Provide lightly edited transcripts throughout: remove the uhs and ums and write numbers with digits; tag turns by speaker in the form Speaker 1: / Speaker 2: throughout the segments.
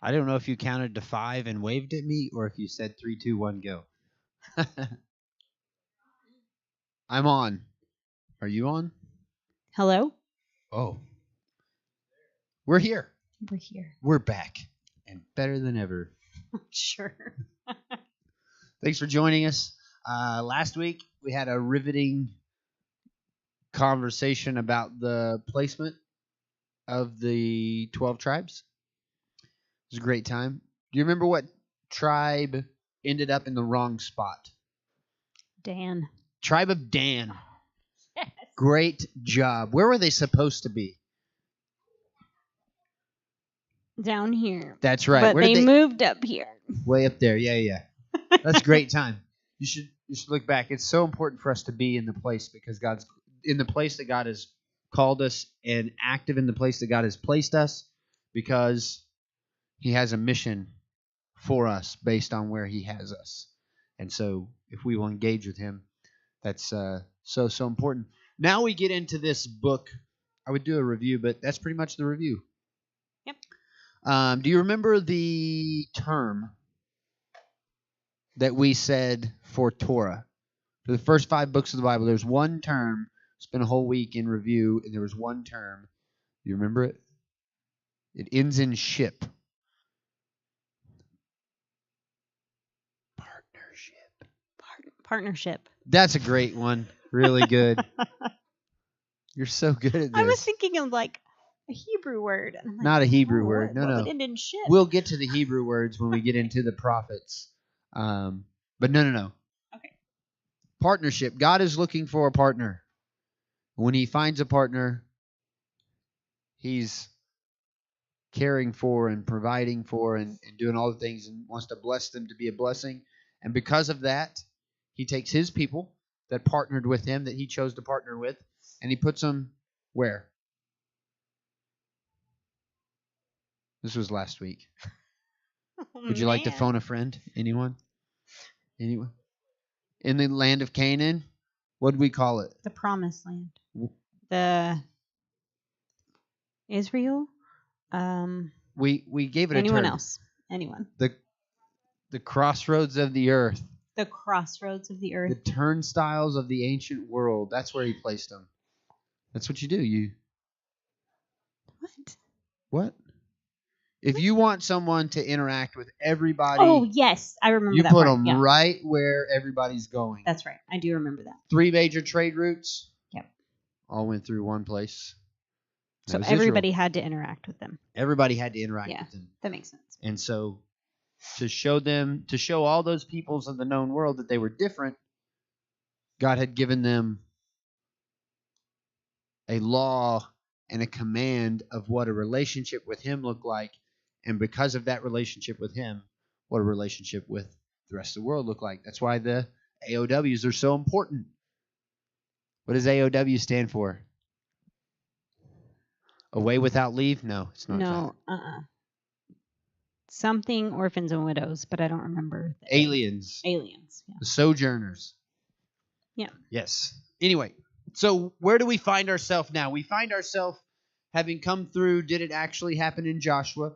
Speaker 1: I don't know if you counted to 5 and waved at me or if you said 3, 2, 1, go. I'm on. Are you on?
Speaker 2: Hello?
Speaker 1: Oh. We're here.
Speaker 2: We're here.
Speaker 1: We're back. And better than ever.
Speaker 2: Sure.
Speaker 1: Thanks for joining us. Last week, we had a riveting conversation about the placement of the 12 tribes. It was a great time. Do you remember what tribe ended up in the wrong spot?
Speaker 2: Dan.
Speaker 1: Tribe of Dan.
Speaker 2: Yes.
Speaker 1: Great job. Where were they supposed to be?
Speaker 2: Down here.
Speaker 1: That's right.
Speaker 2: But
Speaker 1: Where
Speaker 2: they
Speaker 1: did
Speaker 2: moved up here.
Speaker 1: Way up there. Yeah. That's a great time. You should look back. It's so important for us to be in the place because God's in the place that God has called us and active in the place that God has placed us because He has a mission for us based on where He has us. And so if we will engage with Him, that's so important. Now we get into this book. I would do a review, but that's pretty much the review.
Speaker 2: Yep.
Speaker 1: Do you remember the term that we said for Torah? For the first 5 books of the Bible, there's one term. Spent a whole week in review, and there was one term. You remember it? It ends in ship.
Speaker 2: Partnership.
Speaker 1: That's a great one. Really good. You're so good at this.
Speaker 2: I was thinking of like a Hebrew word. And I'm like,
Speaker 1: Not a Hebrew word. No.
Speaker 2: What would end in ship?
Speaker 1: We'll get to the Hebrew words when we get into the prophets. But no.
Speaker 2: Okay.
Speaker 1: Partnership. God is looking for a partner. When He finds a partner, He's caring for and providing for and doing all the things and wants to bless them to be a blessing. And because of that, He takes His people that partnered with Him, that He chose to partner with, and He puts them where? This was last week. Would you like to phone a friend? Anyone? In the land of Canaan? What did we call it?
Speaker 2: The Promised Land. The Israel?
Speaker 1: We gave it
Speaker 2: anyone
Speaker 1: a term.
Speaker 2: Else? Anyone.
Speaker 1: The crossroads of the earth.
Speaker 2: The crossroads of the earth.
Speaker 1: The turnstiles of the ancient world. That's where He placed them. That's what you do. What? If you want someone to interact with everybody,
Speaker 2: oh yes, I remember
Speaker 1: you
Speaker 2: that.
Speaker 1: put
Speaker 2: part.
Speaker 1: them right where everybody's going.
Speaker 2: That's right. I do remember that.
Speaker 1: 3 major trade routes.
Speaker 2: Yep.
Speaker 1: All went through one place.
Speaker 2: So everybody had to interact with them.
Speaker 1: Everybody had to interact with them.
Speaker 2: That makes sense.
Speaker 1: And so to show all those peoples of the known world that they were different, God had given them a law and a command of what a relationship with Him looked like. And because of that relationship with Him, what a relationship with the rest of the world looked like. That's why the AOWs are so important. What does AOW stand for? Away without leave? No, it's not.
Speaker 2: No, something orphans and widows, but I don't remember.
Speaker 1: Aliens.
Speaker 2: Aliens. Yeah.
Speaker 1: The sojourners.
Speaker 2: Yeah.
Speaker 1: Yes. Anyway, so where do we find ourselves now? We find ourselves having come through, did it actually happen in Joshua,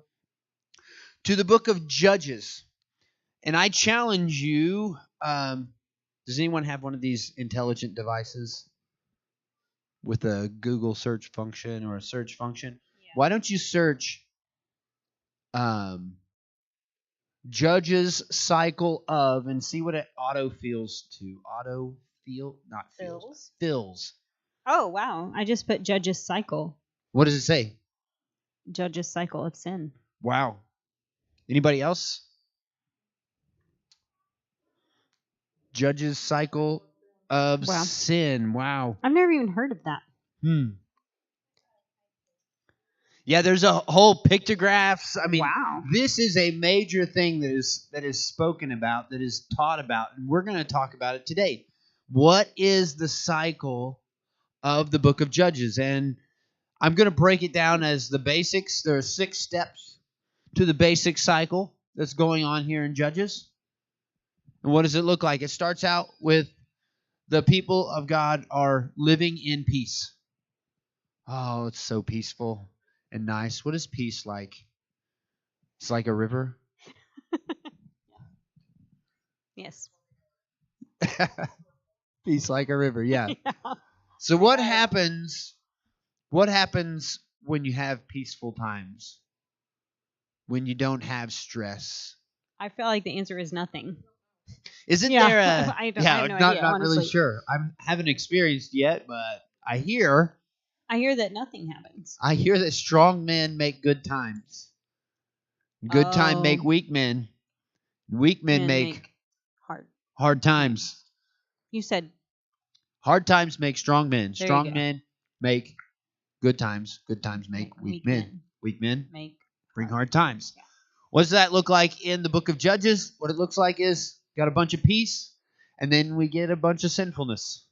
Speaker 1: to the book of Judges. And I challenge you, does anyone have one of these intelligent devices with a Google search function or a search function? Yeah. Why don't you search Judges cycle of and see what it auto-fills to. Fills.
Speaker 2: Oh, wow. I just put Judges cycle.
Speaker 1: What does it say?
Speaker 2: Judges cycle of sin.
Speaker 1: Wow. Anybody else? Judges cycle of sin. Wow.
Speaker 2: I've never even heard of that.
Speaker 1: Yeah, there's a whole pictographs. I mean,
Speaker 2: wow.
Speaker 1: This is a major thing that is spoken about, that is taught about, and we're going to talk about it today. What is the cycle of the book of Judges? And I'm going to break it down as the basics. There are 6 steps to the basic cycle that's going on here in Judges. And what does it look like? It starts out with the people of God are living in peace. Oh, it's so peaceful and nice. What is peace like? It's like a river.
Speaker 2: Yes.
Speaker 1: Peace like a river. Yeah.
Speaker 2: Yeah.
Speaker 1: So what happens? What happens when you have peaceful times? When you don't have stress?
Speaker 2: I feel like the answer is nothing.
Speaker 1: Isn't
Speaker 2: Yeah.
Speaker 1: there a?
Speaker 2: I
Speaker 1: Yeah,
Speaker 2: have no
Speaker 1: not
Speaker 2: idea,
Speaker 1: not really
Speaker 2: honestly.
Speaker 1: sure. I haven't experienced yet, but I hear
Speaker 2: I hear that nothing happens.
Speaker 1: that strong men make good times. Good time make
Speaker 2: Oh,
Speaker 1: weak men. Weak men
Speaker 2: men
Speaker 1: make
Speaker 2: hard.
Speaker 1: hard times.
Speaker 2: You said
Speaker 1: Hard times make strong men.
Speaker 2: There you
Speaker 1: Strong
Speaker 2: go.
Speaker 1: men make good times. Good times make weak men. Weak men
Speaker 2: make
Speaker 1: bring hard times.
Speaker 2: Yeah.
Speaker 1: What does that look like in the book of Judges? What it looks like is got a bunch of peace, and then we get a bunch of sinfulness.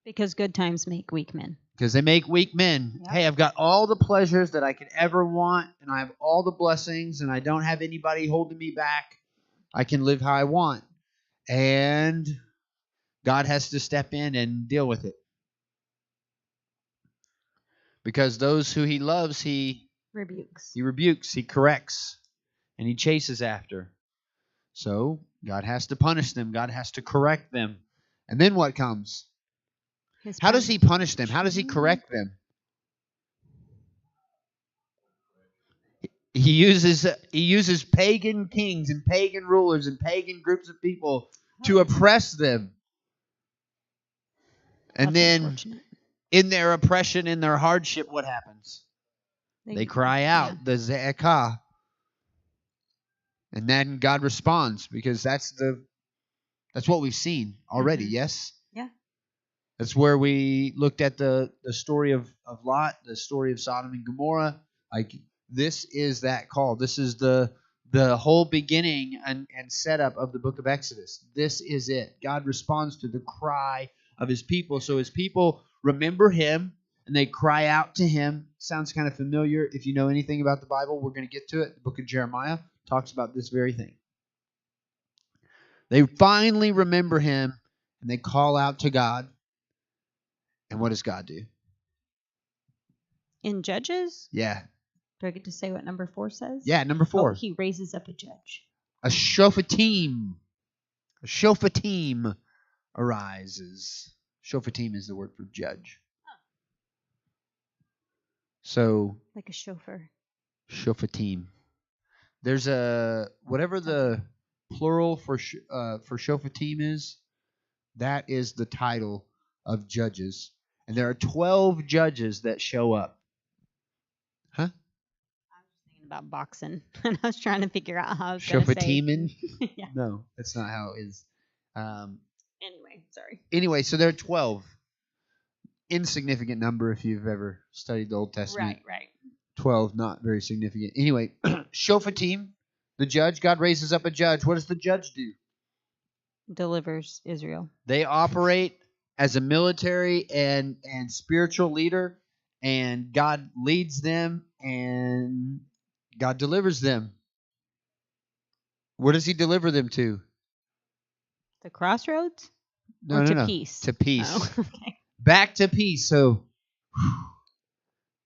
Speaker 2: Because good times make weak men.
Speaker 1: Because they make weak men.
Speaker 2: Yep.
Speaker 1: Hey, I've got all the pleasures that I could ever want, and I have all the blessings, and I don't have anybody holding me back. I can live how I want. And God has to step in and deal with it. Because those who he loves, he
Speaker 2: Rebukes.
Speaker 1: rebukes, he corrects, and he chases after. So God has to punish them. God has to correct them. And then what comes? How does he punish them? How does he correct them? He uses pagan kings and pagan rulers and pagan groups of people to oppress them. And
Speaker 2: That's
Speaker 1: then
Speaker 2: unfortunate.
Speaker 1: in their oppression, in their hardship, what happens? They cry out, the Ze'ekah. And then God responds, because that's what we've seen already, yes?
Speaker 2: Yeah.
Speaker 1: That's where we looked at the story of Lot, the story of Sodom and Gomorrah. Like, this is that call. This is the whole beginning and setup of the book of Exodus. This is it. God responds to the cry of his people. So his people remember him and they cry out to him. Sounds kind of familiar. If you know anything about the Bible, we're going to get to it. The book of Jeremiah talks about this very thing. They finally remember him and they call out to God. And what does God do?
Speaker 2: In Judges?
Speaker 1: Yeah.
Speaker 2: Do I get to say what number 4 says?
Speaker 1: Yeah, number 4.
Speaker 2: Oh, he raises up a judge.
Speaker 1: A shophatim. A shophatim arises. Shophatim is the word for judge. So,
Speaker 2: Like a chauffeur.
Speaker 1: shophatim. There's a whatever the plural for shophatim is. That is the title of judges, and there are 12 judges that show up. Huh?
Speaker 2: I was thinking about boxing, and I was trying to figure out how I was going to say.
Speaker 1: Shophatimin?
Speaker 2: Yeah.
Speaker 1: No, that's not how it is.
Speaker 2: Anyway, sorry.
Speaker 1: Anyway, so there are 12. Insignificant number if you've ever studied the Old Testament.
Speaker 2: Right.
Speaker 1: 12, not very significant. Anyway, Shophatim, the judge, God raises up a judge. What does the judge do?
Speaker 2: Delivers Israel.
Speaker 1: They operate as a military and spiritual leader, and God leads them and God delivers them. Where does he deliver them to?
Speaker 2: The crossroads?
Speaker 1: No.
Speaker 2: Peace?
Speaker 1: To peace.
Speaker 2: Oh, okay.
Speaker 1: Back to peace. So,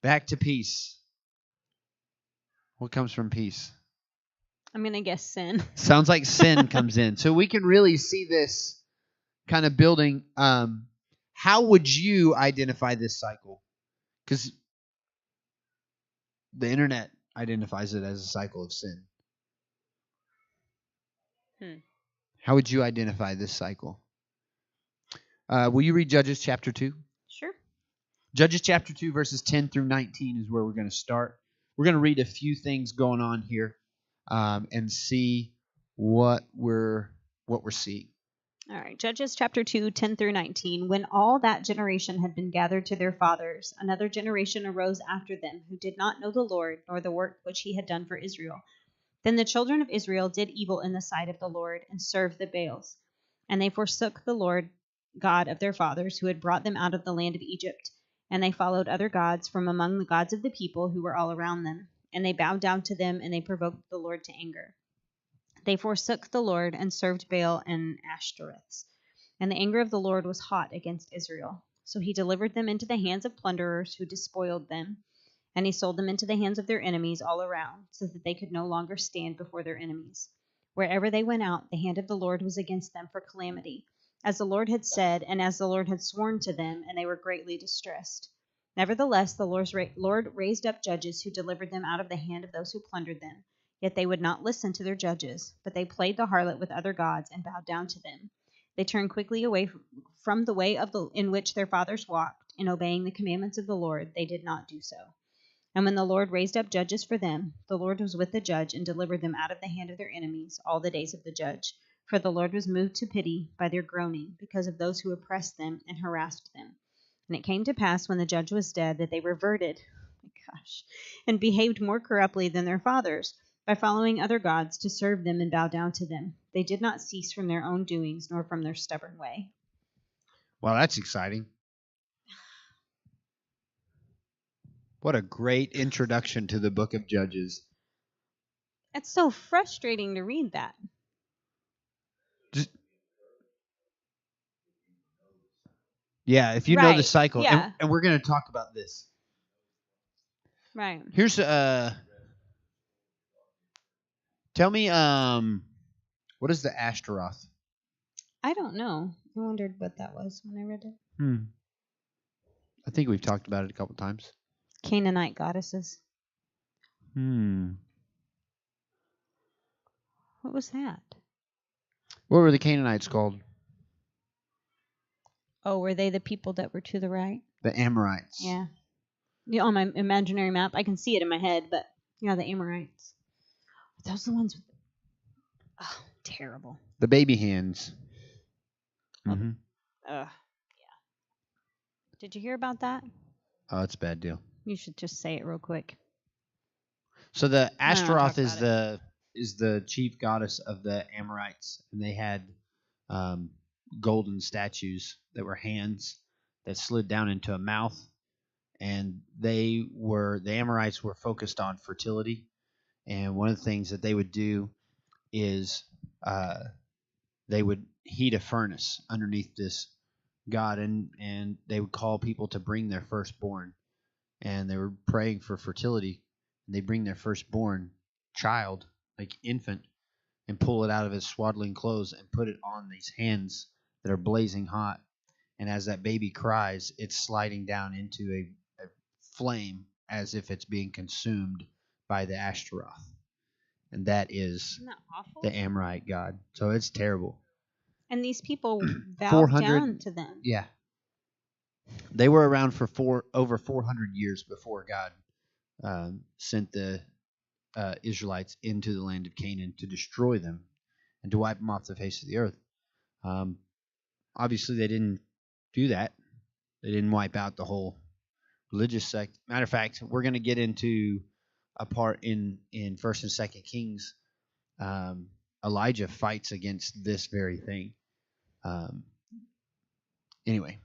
Speaker 1: back to peace. What comes from peace?
Speaker 2: I'm going to guess sin.
Speaker 1: Sounds like sin comes in. So we can really see this kind of building. How would you identify this cycle? Because the internet identifies it as a cycle of sin. How would you identify this cycle? Will you read Judges chapter 2?
Speaker 2: Sure.
Speaker 1: Judges chapter 2, verses 10 through 19 is where we're going to start. We're going to read a few things going on here and see what we're seeing.
Speaker 2: All right. Judges chapter 2, 10 through 19. When all that generation had been gathered to their fathers, another generation arose after them who did not know the Lord nor the work which he had done for Israel. Then the children of Israel did evil in the sight of the Lord and served the Baals. And they forsook the Lord God of their fathers, who had brought them out of the land of Egypt. And they followed other gods from among the gods of the people who were all around them. And they bowed down to them, and they provoked the Lord to anger. They forsook the Lord and served Baal and Ashtoreths. And the anger of the Lord was hot against Israel. So he delivered them into the hands of plunderers who despoiled them. And he sold them into the hands of their enemies all around, so that they could no longer stand before their enemies. Wherever they went out, the hand of the Lord was against them for calamity, as the Lord had said, and as the Lord had sworn to them, and they were greatly distressed. Nevertheless, the Lord raised up judges who delivered them out of the hand of those who plundered them. Yet they would not listen to their judges, but they played the harlot with other gods and bowed down to them. They turned quickly away from the way in which their fathers walked, in obeying the commandments of the Lord. They did not do so. And when the Lord raised up judges for them, the Lord was with the judge and delivered them out of the hand of their enemies all the days of the judge. For the Lord was moved to pity by their groaning, because of those who oppressed them and harassed them. And it came to pass, when the judge was dead, that they reverted, and behaved more corruptly than their fathers, by following other gods to serve them and bow down to them. They did not cease from their own doings, nor from their stubborn way.
Speaker 1: Well, that's exciting. What a great introduction to the book of Judges.
Speaker 2: It's so frustrating to read that.
Speaker 1: Yeah, if you know the
Speaker 2: Right,
Speaker 1: cycle.
Speaker 2: yeah.
Speaker 1: And we're going to talk about this.
Speaker 2: Right.
Speaker 1: Here's tell me what is the Ashtaroth?
Speaker 2: I don't know. I wondered what that was when I read it.
Speaker 1: I think we've talked about it a couple times.
Speaker 2: Canaanite goddesses. What was that?
Speaker 1: What were the Canaanites called?
Speaker 2: Oh, were they the people that were to the right?
Speaker 1: The Amorites.
Speaker 2: Yeah. On my imaginary map, I can see it in my head, but yeah, the Amorites. Are those the ones with... Oh, terrible.
Speaker 1: The baby hands.
Speaker 2: Yeah. Did you hear about that?
Speaker 1: Oh, it's a bad deal.
Speaker 2: You should just say it real quick.
Speaker 1: So the Ashtaroth is the chief goddess of the Amorites, and they had golden statues that were hands that slid down into a mouth, and the Amorites were focused on fertility. And one of the things that they would do is they would heat a furnace underneath this god, and they would call people to bring their firstborn, and they were praying for fertility. And they bring their firstborn child, like infant, and pull it out of his swaddling clothes and put it on these hands that are blazing hot. And as that baby cries, it's sliding down into a flame as if it's being consumed by the Ashtaroth. And that is
Speaker 2: Isn't that awful?
Speaker 1: the Amorite god. So it's terrible.
Speaker 2: And these people bowed down to them.
Speaker 1: Yeah. They were around for over 400 years before God sent the Israelites into the land of Canaan to destroy them and to wipe them off the face of the earth. Obviously, they didn't do that. They didn't wipe out the whole religious sect. Matter of fact, we're going to get into a part in 1st and 2nd Kings. Elijah fights against this very thing. Anyway,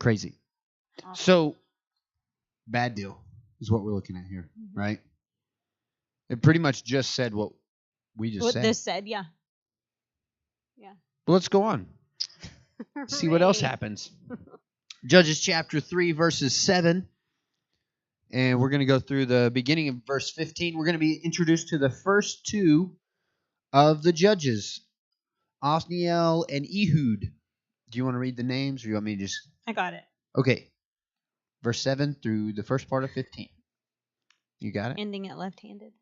Speaker 1: crazy.
Speaker 2: Awesome.
Speaker 1: So, bad deal is what we're looking at here, right? It pretty much just said what we just said.
Speaker 2: What this said, yeah. Yeah.
Speaker 1: Well, let's go on. See what else happens. Judges chapter 3, verses 7. And we're going to go through the beginning of verse 15. We're going to be introduced to the first two of the judges, Othniel and Ehud. Do you want to read the names, or you want me to just...
Speaker 2: I got it.
Speaker 1: Okay. Verse 7 through the first part of 15. You got it?
Speaker 2: Ending at left-handed.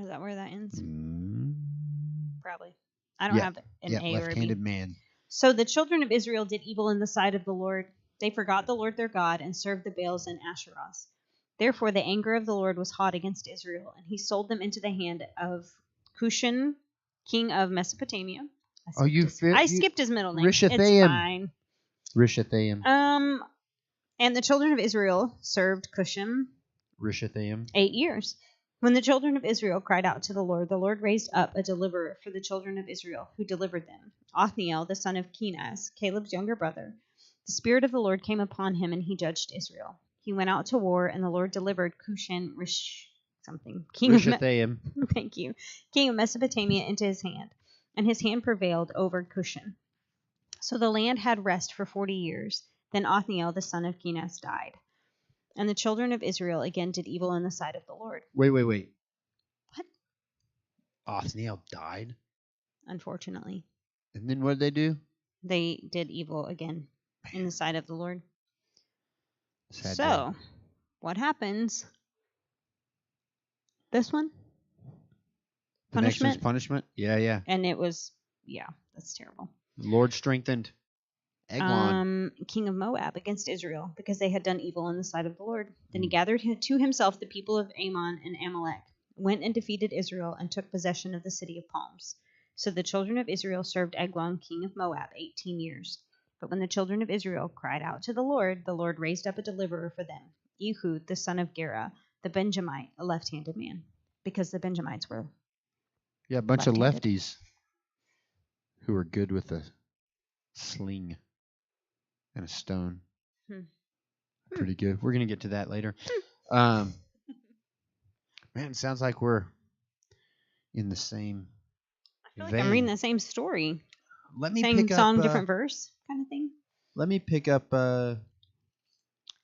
Speaker 2: Is that where that ends? Probably. I don't have an A or a B.
Speaker 1: Left-handed man.
Speaker 2: So the children of Israel did evil in the sight of the Lord. They forgot the Lord their God and served the Baals and Asherahs. Therefore the anger of the Lord was hot against Israel, and he sold them into the hand of Cushan, king of Mesopotamia. I skipped his middle name. It's fine.
Speaker 1: Rishathaim.
Speaker 2: And the children of Israel served Cushan 8 years. When the children of Israel cried out to the Lord raised up a deliverer for the children of Israel, who delivered them. Othniel, the son of Kenaz, Caleb's younger brother. The Spirit of the Lord came upon him, and he judged Israel. He went out to war, and the Lord delivered Cushan king of Mesopotamia, into his hand, and his hand prevailed over Cushan. So the land had rest for 40 years. Then Othniel the son of Kenaz died. And the children of Israel again did evil in the sight of the Lord.
Speaker 1: Wait.
Speaker 2: What?
Speaker 1: Othniel died?
Speaker 2: Unfortunately.
Speaker 1: And then what did they do?
Speaker 2: They did evil again in the sight of the Lord.
Speaker 1: Sad
Speaker 2: So,
Speaker 1: day.
Speaker 2: what happens? This one?
Speaker 1: The next one's
Speaker 2: Punishment?
Speaker 1: punishment? Yeah.
Speaker 2: And it was, that's terrible.
Speaker 1: The Lord strengthened Eglon.
Speaker 2: King of Moab against Israel, because they had done evil in the sight of the Lord. Then he gathered to himself the people of Ammon and Amalek, went and defeated Israel, and took possession of the city of palms. So the children of Israel served Eglon, king of Moab, 18 years. But when the children of Israel cried out to the Lord raised up a deliverer for them, Ehud, the son of Gera, the Benjamite, a left-handed man, because the Benjamites were
Speaker 1: Yeah, a bunch of
Speaker 2: left-handed.
Speaker 1: lefties who were good with a sling and a stone. Pretty good. We're going to get to that later. Man, it sounds like we're in the same
Speaker 2: I feel like
Speaker 1: vein.
Speaker 2: I'm reading the same story.
Speaker 1: Let me
Speaker 2: Same
Speaker 1: pick
Speaker 2: song,
Speaker 1: up,
Speaker 2: different verse kind of thing.
Speaker 1: Let me pick up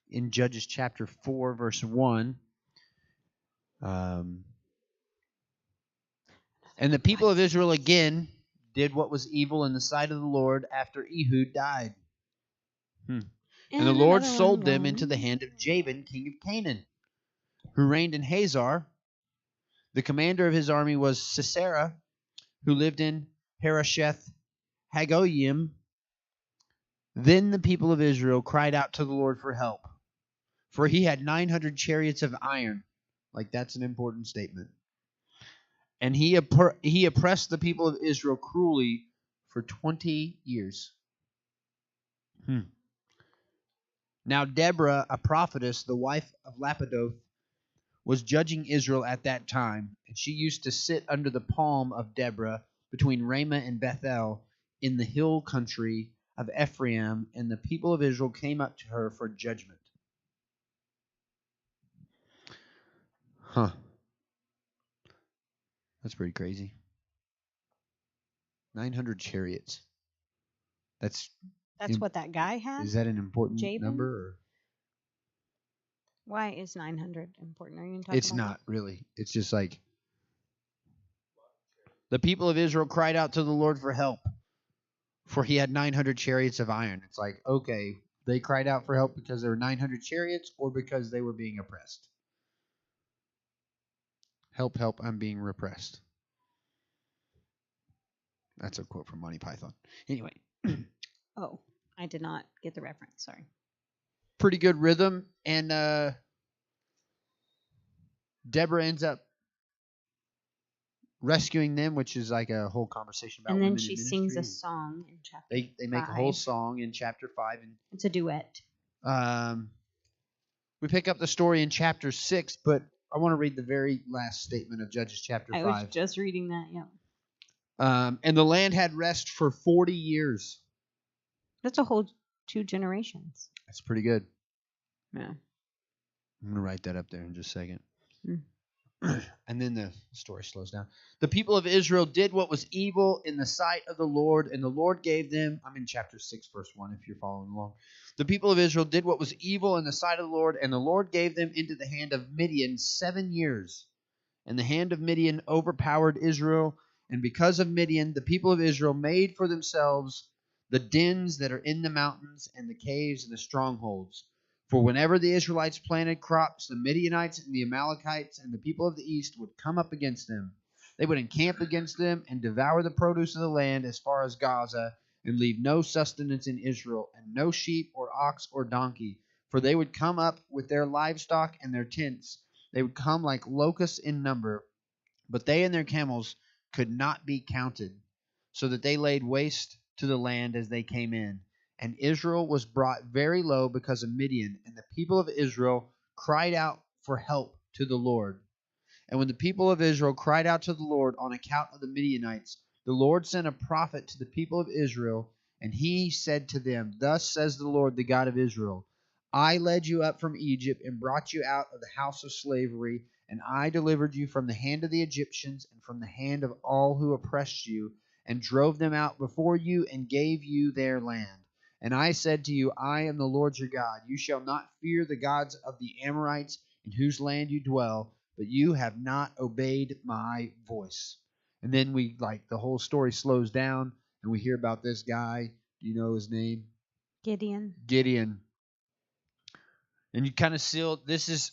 Speaker 1: in Judges chapter 4, verse 1. And the people of Israel again did what was evil in the sight of the Lord after Ehud died. And the Lord sold them into the hand of Jabin, king of Canaan, who reigned in Hazor. The commander of his army was Sisera, who lived in Harosheth Hagoyim. Then the people of Israel cried out to the Lord for help, for he had 900 chariots of iron. Like, that's an important statement. And he oppressed the people of Israel cruelly for 20 years. Now Deborah, a prophetess, the wife of Lapidoth, was judging Israel at that time, and she used to sit under the palm of Deborah between Ramah and Bethel in the hill country of Ephraim, and the people of Israel came up to her for judgment. That's pretty crazy. 900 chariots. That's
Speaker 2: what that guy had?
Speaker 1: Is that an important
Speaker 2: Jabin?
Speaker 1: number? Or?
Speaker 2: Why is 900 important? Are you talking
Speaker 1: It's
Speaker 2: about
Speaker 1: not really. It's just like the people of Israel cried out to the Lord for help, for he had 900 chariots of iron. It's like, okay, they cried out for help because there were 900 chariots or because they were being oppressed. Help, help, I'm being repressed. That's a quote from Monty Python. Anyway.
Speaker 2: Oh, I did not get the reference. Sorry.
Speaker 1: Pretty good rhythm. And Deborah ends up rescuing them, which is like a whole conversation about women in ministry.
Speaker 2: And then she sings a song in chapter 5.
Speaker 1: They make a whole song in chapter 5. And
Speaker 2: it's a duet.
Speaker 1: We pick up the story in chapter 6, but I want to read the very last statement of Judges chapter 5.
Speaker 2: I was just reading that, yeah.
Speaker 1: And the land had rest for 40 years.
Speaker 2: That's a whole 2 generations.
Speaker 1: That's pretty good.
Speaker 2: Yeah.
Speaker 1: I'm going to write that up there in just a second. And then the story slows down. The people of Israel did what was evil in the sight of the Lord, and the Lord gave them, I'm in chapter 6, verse 1, if you're following along. The people of Israel did what was evil in the sight of the Lord, and the Lord gave them into the hand of Midian 7 years. And the hand of Midian overpowered Israel, and because of Midian, the people of Israel made for themselves the dens that are in the mountains and the caves and the strongholds. For whenever the Israelites planted crops, the Midianites and the Amalekites and the people of the east would come up against them. They would encamp against them and devour the produce of the land as far as Gaza, and leave no sustenance in Israel, and no sheep or ox or donkey. For they would come up with their livestock and their tents. They would come like locusts in number, but they and their camels could not be counted, so that they laid waste to the land as they came in. And Israel was brought very low because of Midian, and the people of Israel cried out for help to the Lord. And when the people of Israel cried out to the Lord on account of the Midianites, the Lord sent a prophet to the people of Israel, and he said to them, Thus says the Lord, the God of Israel, I led you up from Egypt and brought you out of the house of slavery, and I delivered you from the hand of the Egyptians and from the hand of all who oppressed you, and drove them out before you and gave you their land. And I said to you, I am the Lord your God. You shall not fear the gods of the Amorites in whose land you dwell, but you have not obeyed my voice. And then the whole story slows down, and we hear about this guy. Do you know his name? Gideon. And you kind of see this is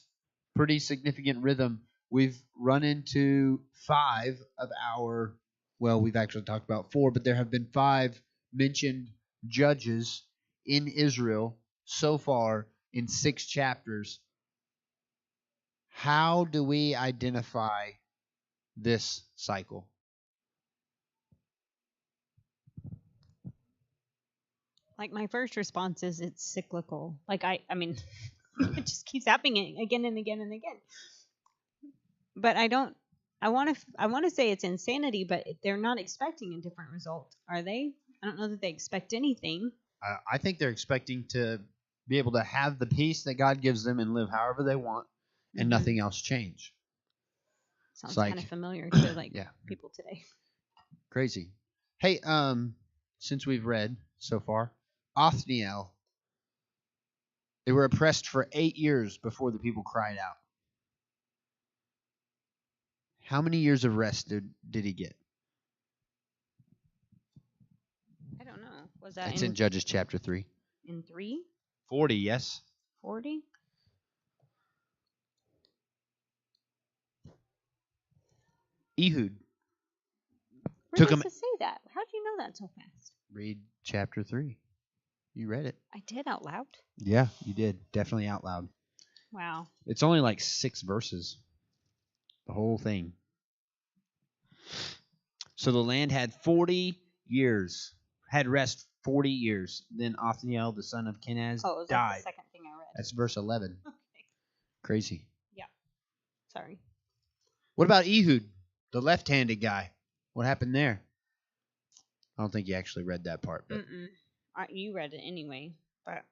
Speaker 1: pretty significant rhythm. We've run into 5 of our, well, we've actually talked about 4, but there have been 5 mentioned judges in Israel so far in 6 chapters. How do we identify this cycle?
Speaker 2: Like, my first response is it's cyclical. Like, I mean, it just keeps happening again and again and again. But I want to say it's insanity, but they're not expecting a different result, are they? I don't know that they expect anything.
Speaker 1: I think they're expecting to be able to have the peace that God gives them and live however they want, and nothing else change.
Speaker 2: Sounds kind of familiar to people today.
Speaker 1: Crazy. Hey, since we've read so far, Othniel, they were oppressed for 8 years before the people cried out. How many years of rest did he get?
Speaker 2: I don't know. Was that
Speaker 1: It's in Judges chapter 3.
Speaker 2: In 3?
Speaker 1: 40, yes.
Speaker 2: 40?
Speaker 1: Ehud.
Speaker 2: Where does it say that? How do you know that so fast?
Speaker 1: Read chapter 3. You read it.
Speaker 2: I did out loud?
Speaker 1: Yeah, you did. Definitely out loud.
Speaker 2: Wow.
Speaker 1: It's only like 6 verses. The whole thing. So the land had 40 years. Had rest 40 years. Then Othniel, the son of Kenaz, died.
Speaker 2: The second thing I read.
Speaker 1: That's verse 11. Okay. Crazy.
Speaker 2: Yeah. Sorry.
Speaker 1: What about Ehud, the left-handed guy? What happened there? I don't think you actually read that part. But
Speaker 2: you read it anyway, but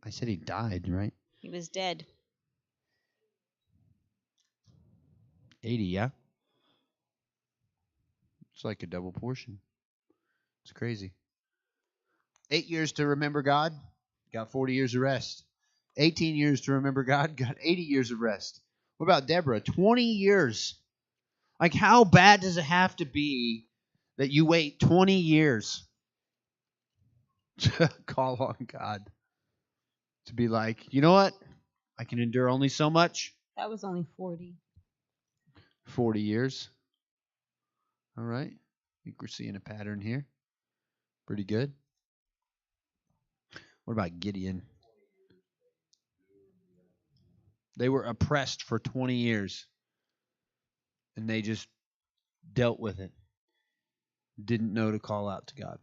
Speaker 1: I said he died, right?
Speaker 2: He was dead.
Speaker 1: 80, yeah? It's like a double portion. It's crazy. 8 years to remember God, got 40 years of rest. 18 years to remember God, got 80 years of rest. What about Deborah? 20 years. Like, how bad does it have to be that you wait 20 years to call on God? To be like, you know what? I can endure only so much.
Speaker 2: That was only 40.
Speaker 1: 40 years. All right. I think we're seeing a pattern here. Pretty good. What about Gideon? They were oppressed for 20 years. And they just dealt with it. Didn't know to call out to God.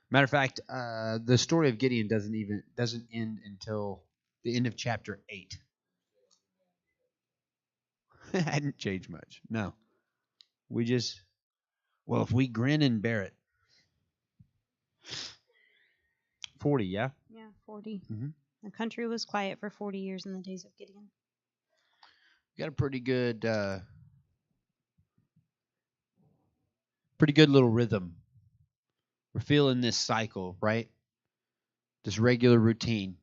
Speaker 1: Matter of fact, the story of Gideon doesn't end until the end of chapter 8. It hadn't changed much. No. If we grin and bear it. 40, yeah?
Speaker 2: Yeah, 40.
Speaker 1: Mm-hmm.
Speaker 2: The country was quiet for 40 years in the days of Gideon.
Speaker 1: Got a pretty good little rhythm. We're feeling this cycle, right? This regular routine.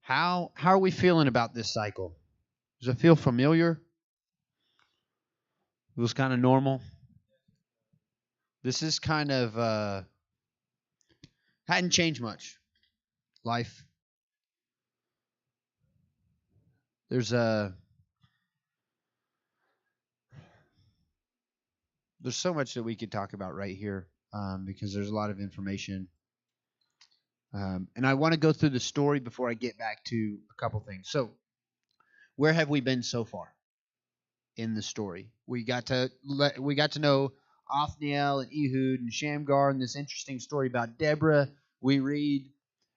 Speaker 1: How are we feeling about this cycle? Does it feel familiar? Feels kind of normal? This is kind of hadn't changed much. Life. There's so much that we could talk about right here because there's a lot of information. And I want to go through the story before I get back to a couple things. So, where have we been so far in the story? We got to know Othniel and Ehud and Shamgar and this interesting story about Deborah. We read,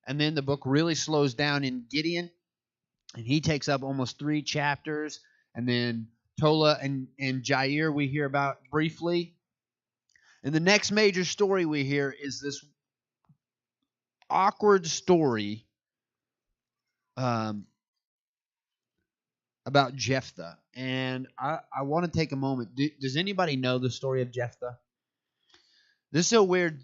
Speaker 1: and then the book really slows down in Gideon, and he takes up almost 3 chapters. And then Tola and Jair we hear about briefly. And the next major story we hear is this awkward story about Jephthah. And I want to take a moment. Does anybody know the story of Jephthah? This is a weird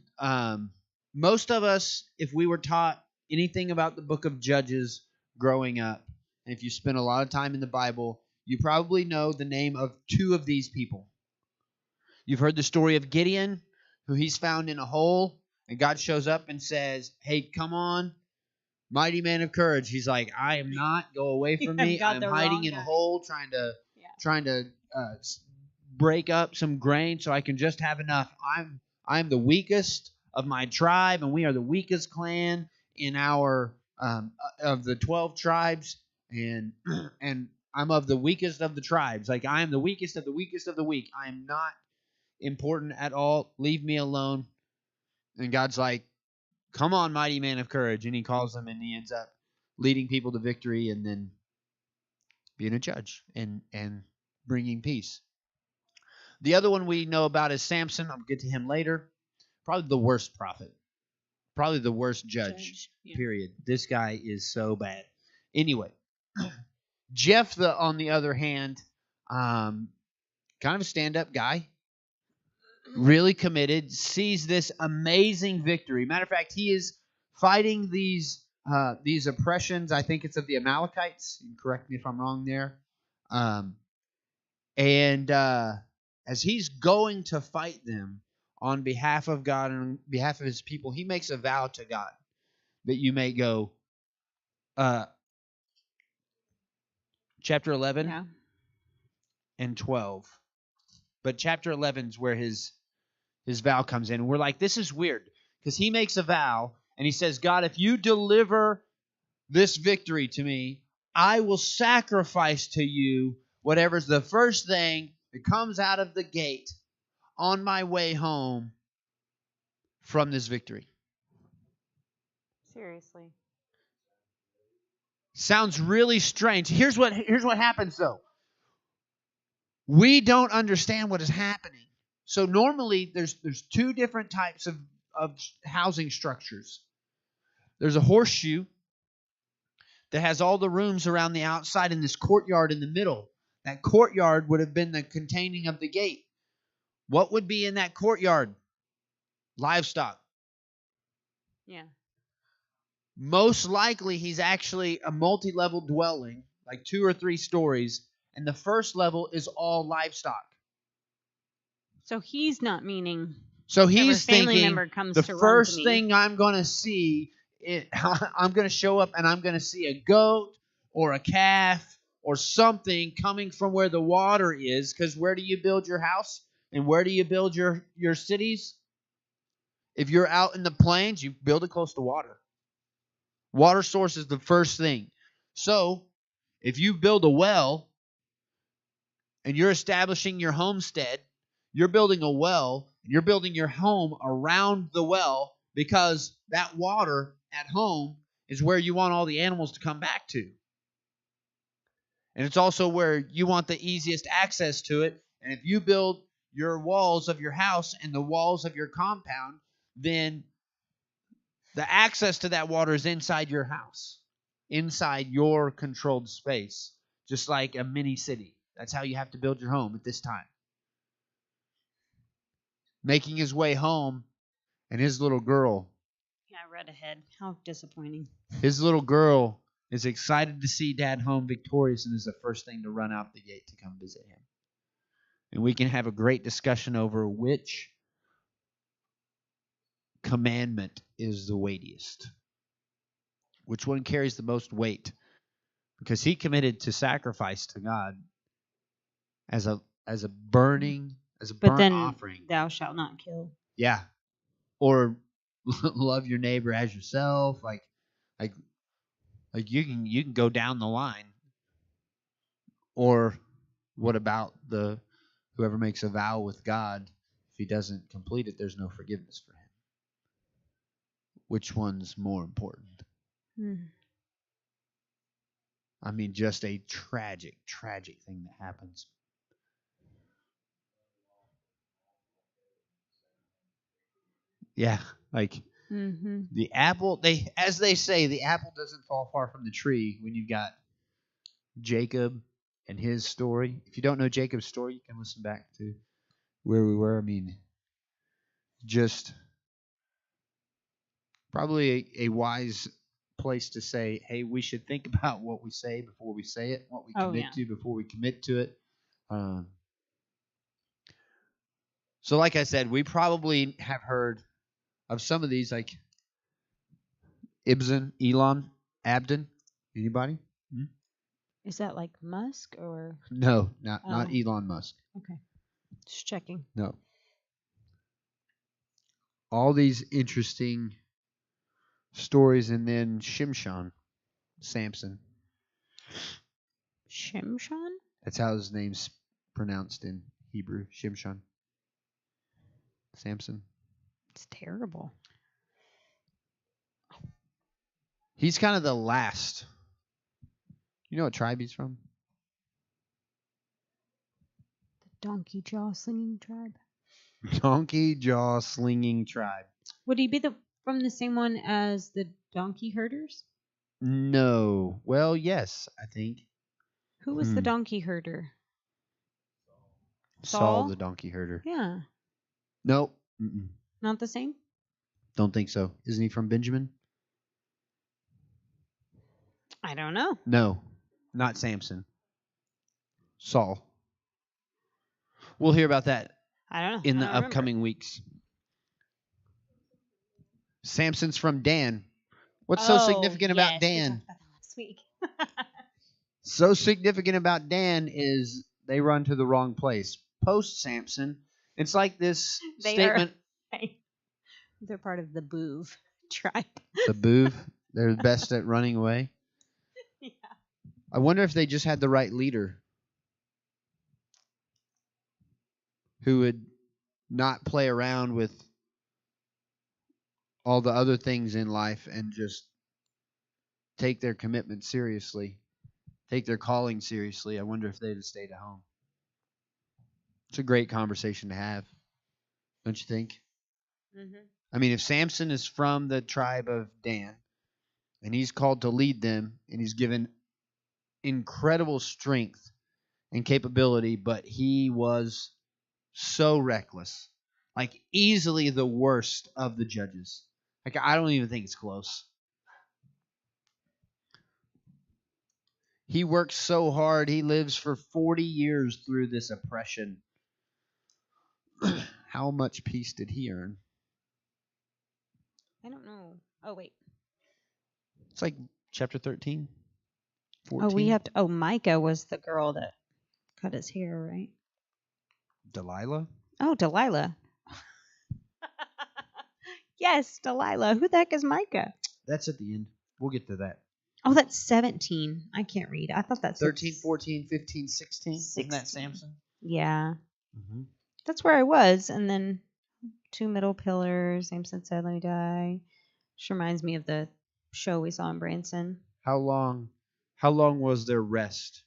Speaker 1: most of us, if we were taught anything about the book of Judges growing up, and if you spend a lot of time in the Bible, you probably know the name of two of these people. You've heard the story of Gideon, who he's found in a hole, and God shows up and says, "Hey, come on, mighty man of courage." He's like, "I am not. Go away from me. I'm hiding in a hole, trying to break up some grain so I can just have enough. I'm the weakest of my tribe, and we are the weakest clan in our of the 12 tribes, and and I'm of the weakest of the tribes. Like, I am the weakest of the weakest of the weak. I am not important at all. Leave me alone." And God's like, "Come on, mighty man of courage." And he calls him, and he ends up leading people to victory and then being a judge and bringing peace. The other one we know about is Samson. I'll get to him later. Probably the worst prophet. Probably the worst judge. Yeah. Period. This guy is so bad. Anyway, Jephthah, on the other hand, kind of a stand-up guy. Really committed. Sees this amazing victory. Matter of fact, he is fighting these oppressions. I think it's of the Amalekites. You can correct me if I'm wrong there. And as he's going to fight them on behalf of God and on behalf of his people, he makes a vow to God that you may go. Chapter 11 and 12. But chapter 11 is where his vow comes in. And we're like, this is weird. Because he makes a vow and he says, "God, if you deliver this victory to me, I will sacrifice to you whatever's the first thing that comes out of the gate on my way home from this victory."
Speaker 2: Seriously.
Speaker 1: Sounds really strange. Here's what happens, though. We don't understand what is happening. So normally there's two different types of housing structures. There's a horseshoe that has all the rooms around the outside in this courtyard in the middle. That courtyard would have been the containing of the gate. What would be in that courtyard? Livestock.
Speaker 2: Yeah.
Speaker 1: Most likely he's actually a multi-level dwelling, like 2 or 3 stories, and the first level is all livestock.
Speaker 2: So he's not meaning.
Speaker 1: So he's
Speaker 2: family
Speaker 1: thinking,
Speaker 2: member comes
Speaker 1: the
Speaker 2: to
Speaker 1: first
Speaker 2: run to
Speaker 1: thing I'm going to see, I'm going to show up and I'm going to see a goat or a calf or something coming from where the water is. Because where do you build your house? And where do you build your cities? If you're out in the plains, you build it close to water. Water source is the first thing. So if you build a well and you're establishing your homestead, you're building a well, and you're building your home around the well, because that water at home is where you want all the animals to come back to. And it's also where you want the easiest access to it. And if you build your walls of your house and the walls of your compound, then the access to that water is inside your house, inside your controlled space, just like a mini city. That's how you have to build your home at this time. Making his way home, and his little girl.
Speaker 2: Yeah, I read ahead. How disappointing.
Speaker 1: His little girl is excited to see Dad home victorious and is the first thing to run out the gate to come visit him. And we can have a great discussion over which commandment is the weightiest. Which one carries the most weight? Because he committed to sacrifice to God as a burning offering.
Speaker 2: Thou shalt not kill.
Speaker 1: Yeah. Or love your neighbor as yourself. Like you can go down the line. Or what about whoever makes a vow with God? If he doesn't complete it, there's no forgiveness for him. Which one's more important? I mean, just a tragic thing that happens. Yeah, like the apple. As they say, the apple doesn't fall far from the tree. When you've got Jacob and his story. If you don't know Jacob's story, you can listen back to where we were. I mean, just Probably a wise place to say, hey, we should think about what we say before we say it, what we commit to before we commit to it. So like I said, we probably have heard of some of these, like Ibsen, Elon, Abdon. Anybody?
Speaker 2: Is that like Musk or?
Speaker 1: No, not Elon Musk.
Speaker 2: Okay. Just checking.
Speaker 1: No. All these interesting stories, and then Shimshon, Samson.
Speaker 2: Shimshon?
Speaker 1: That's how his name's pronounced in Hebrew. Shimshon. Samson.
Speaker 2: It's terrible.
Speaker 1: He's kind of the last. You know what tribe he's from?
Speaker 2: The donkey jaw slinging tribe.
Speaker 1: Donkey jaw slinging tribe.
Speaker 2: Would he be from the same one as the donkey herders?
Speaker 1: No. Well, yes, I think.
Speaker 2: Who was the donkey herder?
Speaker 1: Saul the donkey herder.
Speaker 2: Yeah.
Speaker 1: Nope.
Speaker 2: Not the same?
Speaker 1: Don't think so. Isn't he from Benjamin?
Speaker 2: I don't know.
Speaker 1: No, not Samson. Saul. We'll hear about that
Speaker 2: I don't know.
Speaker 1: in the upcoming weeks. Samson's from Dan. What's so significant about Dan?
Speaker 2: We talked about that last week.
Speaker 1: So significant about Dan is they run to the wrong place. Post Samson, it's like this statement.
Speaker 2: They're part of the Boov tribe.
Speaker 1: The Boov? They're the best at running away?
Speaker 2: Yeah.
Speaker 1: I wonder if they just had the right leader who would not play around with all the other things in life and just take their commitment seriously, take their calling seriously. I wonder if they'd have stayed at home. It's a great conversation to have, don't you think?
Speaker 2: Mm-hmm.
Speaker 1: I mean, if Samson is from the tribe of Dan and he's called to lead them and he's given incredible strength and capability, but he was so reckless, like easily the worst of the judges. Like, I don't even think it's close. He works so hard. He lives for 40 years through this oppression. How much peace did he earn?
Speaker 2: I don't know. Oh, wait.
Speaker 1: It's like chapter 13, 14.
Speaker 2: Oh, we have to. Oh, Micah was the girl that cut his hair, right?
Speaker 1: Delilah?
Speaker 2: Oh, Delilah. Yes, Delilah. Who the heck is Micah?
Speaker 1: That's at the end. We'll get to that.
Speaker 2: Oh, that's 17. I can't read. I thought that's
Speaker 1: 13, 14, 15, 16.
Speaker 2: 16.
Speaker 1: Isn't that Samson?
Speaker 2: Yeah.
Speaker 1: Mm-hmm.
Speaker 2: That's where I was. And then 2 middle pillars. Samson said, let me die. Which reminds me of the show we saw in Branson.
Speaker 1: How long was there rest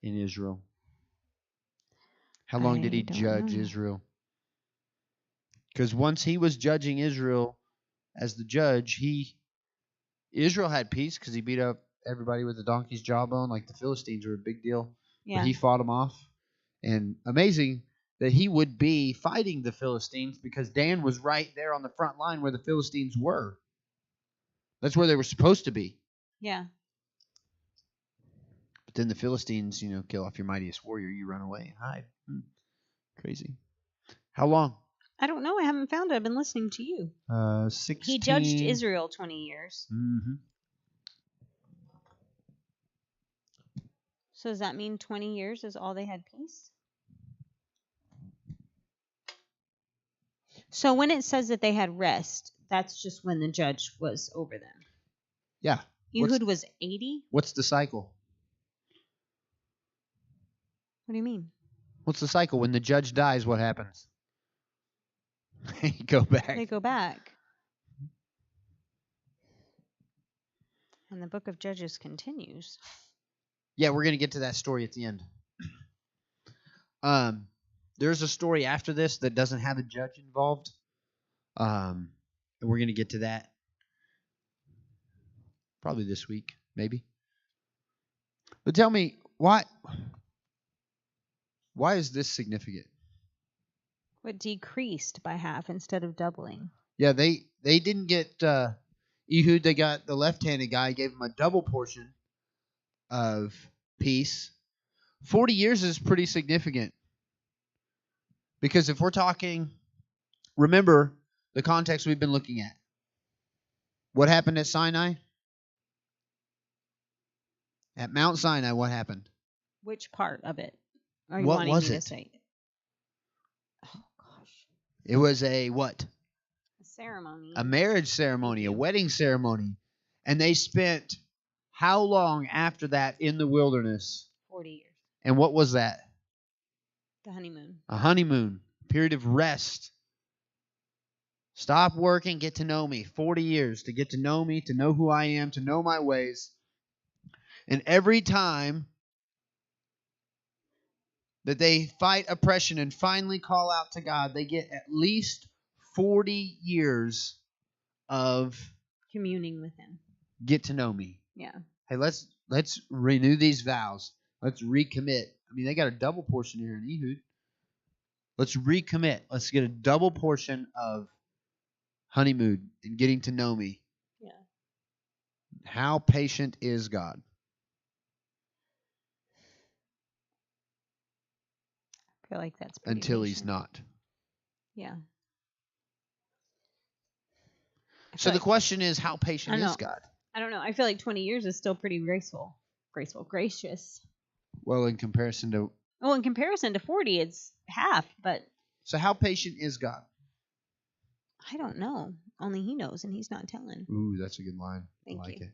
Speaker 1: in Israel? How long did he judge Israel? Because once he was judging Israel as the judge, Israel had peace because he beat up everybody with the donkey's jawbone. Like the Philistines were a big deal. Yeah. But he fought them off. And amazing that he would be fighting the Philistines because Dan was right there on the front line where the Philistines were. That's where they were supposed to be.
Speaker 2: Yeah.
Speaker 1: But then the Philistines, kill off your mightiest warrior. You run away and hide. Crazy. How long?
Speaker 2: I don't know. I haven't found it. I've been listening to you.
Speaker 1: 16.
Speaker 2: He judged Israel 20 years.
Speaker 1: Mm-hmm.
Speaker 2: So does that mean 20 years is all they had peace? So when it says that they had rest, that's just when the judge was over them.
Speaker 1: Yeah.
Speaker 2: Ehud was 80?
Speaker 1: What's the cycle?
Speaker 2: What do you mean?
Speaker 1: What's the cycle? When the judge dies, what happens? They go back.
Speaker 2: They go back. And the book of Judges continues.
Speaker 1: Yeah, we're going to get to that story at the end. There's a story after this that doesn't have a judge involved. And we're going to get to that probably this week, maybe. But tell me, why is this significant?
Speaker 2: What decreased by half instead of doubling?
Speaker 1: Yeah, they didn't get Ehud, they got the left-handed guy, gave him a double portion of peace. 40 years is pretty significant. Because if we're talking, remember the context we've been looking at. What happened at Sinai? At Mount Sinai, what happened?
Speaker 2: Which part of it are you
Speaker 1: What
Speaker 2: wanting
Speaker 1: was
Speaker 2: me
Speaker 1: it?
Speaker 2: to say? Oh gosh.
Speaker 1: It was a what?
Speaker 2: A ceremony.
Speaker 1: A marriage ceremony, a wedding ceremony. And they spent how long after that in the wilderness?
Speaker 2: 40 years.
Speaker 1: And what was that?
Speaker 2: The honeymoon.
Speaker 1: A honeymoon, a period of rest. Stop working, get to know me. 40 years to get to know me, to know who I am, to know my ways. And every time that they fight oppression and finally call out to God, they get at least 40 years of
Speaker 2: Communing with him.
Speaker 1: get to know me.
Speaker 2: Yeah.
Speaker 1: Hey, let's renew these vows. Let's recommit. I mean, they got a double portion here in Ehud. Let's recommit. Let's get a double portion of honeymoon and getting to know me.
Speaker 2: Yeah.
Speaker 1: How patient is God?
Speaker 2: I feel like that's pretty
Speaker 1: Until
Speaker 2: patient.
Speaker 1: he's not.
Speaker 2: Yeah.
Speaker 1: So the question is, how patient
Speaker 2: I
Speaker 1: is
Speaker 2: know.
Speaker 1: God?
Speaker 2: I don't know. I feel like 20 years is still pretty gracious.
Speaker 1: Well, in comparison to...
Speaker 2: Well, in comparison to 40, it's half, but
Speaker 1: So how patient is God?
Speaker 2: I don't know. Only he knows, and he's not telling.
Speaker 1: Ooh, that's a good line.
Speaker 2: Thank
Speaker 1: I like
Speaker 2: you.
Speaker 1: it.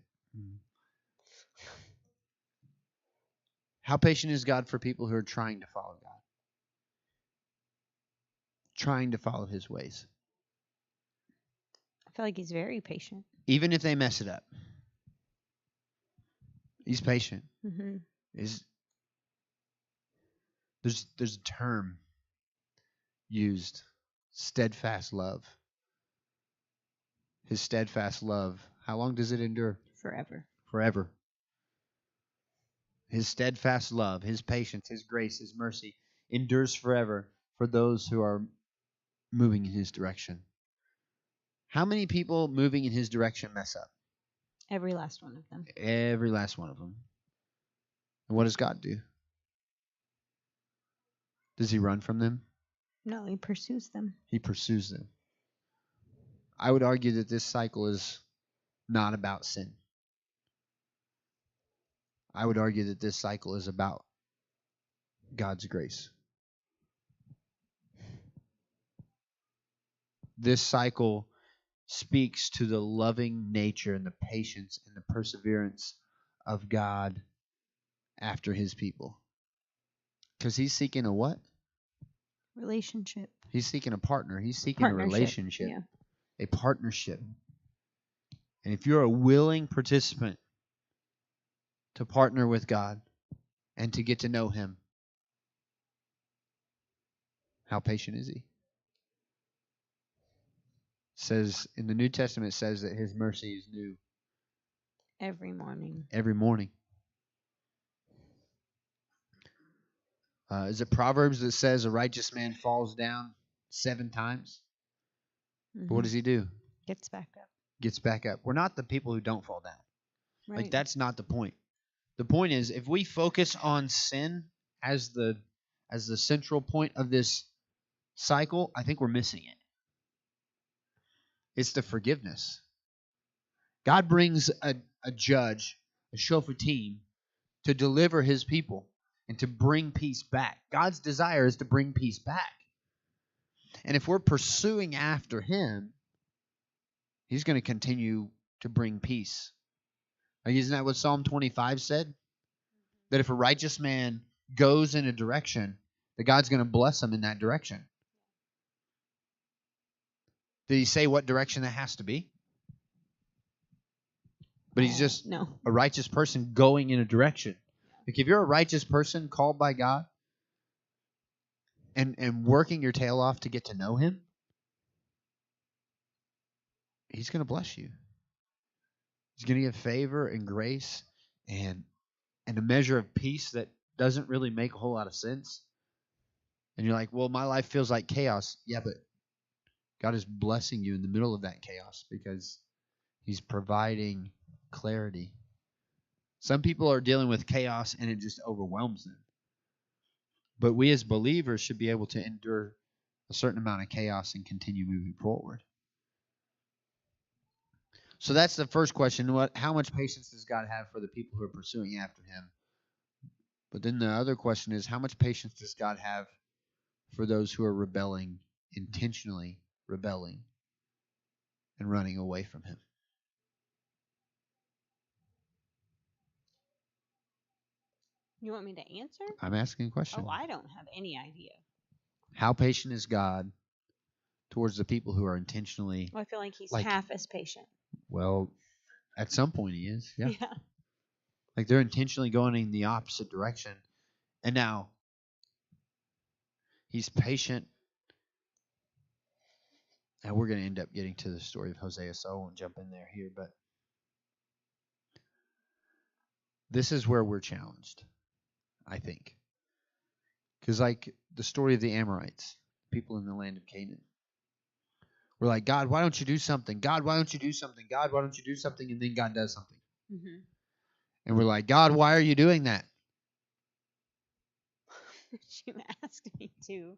Speaker 1: How patient is God for people who are trying to follow God? Trying to follow his ways.
Speaker 2: I feel like he's very patient.
Speaker 1: Even if they mess it up. He's patient.
Speaker 2: Mm-hmm.
Speaker 1: There's a term used, steadfast love. His steadfast love, how long does it endure?
Speaker 2: Forever.
Speaker 1: Forever. His steadfast love, his patience, his grace, his mercy endures forever for those who are moving in his direction. How many people moving in his direction mess up?
Speaker 2: Every last one of them.
Speaker 1: Every last one of them. And what does God do? Does he run from them?
Speaker 2: No, he pursues them.
Speaker 1: He pursues them. I would argue that this cycle is not about sin. I would argue that this cycle is about God's grace. This cycle speaks to the loving nature and the patience and the perseverance of God after his people. Because he's seeking a what?
Speaker 2: Relationship.
Speaker 1: He's seeking a partner. He's seeking a relationship.
Speaker 2: Yeah.
Speaker 1: A partnership. And if you're a willing participant to partner with God and to get to know him, how patient is he? It says in the New Testament, it says that his mercy is new
Speaker 2: Every morning.
Speaker 1: every morning. Is it Proverbs that says a righteous man falls down 7 times?
Speaker 2: Mm-hmm.
Speaker 1: But what does he do?
Speaker 2: Gets back up.
Speaker 1: Gets back up. We're not the people who don't fall down.
Speaker 2: Right.
Speaker 1: Like, that's not the point. The point is, if we focus on sin as the central point of this cycle, I think we're missing it. It's the forgiveness. God brings a judge, a shoftim, to deliver his people and to bring peace back. God's desire is to bring peace back. And if we're pursuing after him, he's going to continue to bring peace. Like, isn't that what Psalm 25 said? That if a righteous man goes in a direction, that God's going to bless him in that direction. Did he say what direction that has to be? But he's just a righteous person going in a direction. Like, if you're a righteous person called by God and working your tail off to get to know him, he's going to bless you. He's going to give favor and grace and a measure of peace that doesn't really make a whole lot of sense. And you're like, well, my life feels like chaos. Yeah, but God is blessing you in the middle of that chaos because He's providing clarity. Some people are dealing with chaos and it just overwhelms them. But we as believers should be able to endure a certain amount of chaos and continue moving forward. So that's the first question. How much patience does God have for the people who are pursuing after him? But then the other question is, how much patience does God have for those who are rebelling, intentionally rebelling, and running away from him?
Speaker 2: You want me to answer?
Speaker 1: I'm asking a question.
Speaker 2: Oh, I don't have any idea.
Speaker 1: How patient is God towards the people who are intentionally...
Speaker 2: Well, I feel like he's half as patient.
Speaker 1: Well, at some point he is, yeah.
Speaker 2: Yeah.
Speaker 1: Like they're intentionally going in the opposite direction. And now he's patient. And we're going to end up getting to the story of Hosea, so I won't jump in there here. But this is where we're challenged, I think. Because like the story of the Amorites, people in the land of Canaan. We're like, God, why don't you do something? God, why don't you do something? God, why don't you do something? And then God does something.
Speaker 2: Mm-hmm.
Speaker 1: And we're like, God, why are you doing that?
Speaker 2: You asked me to.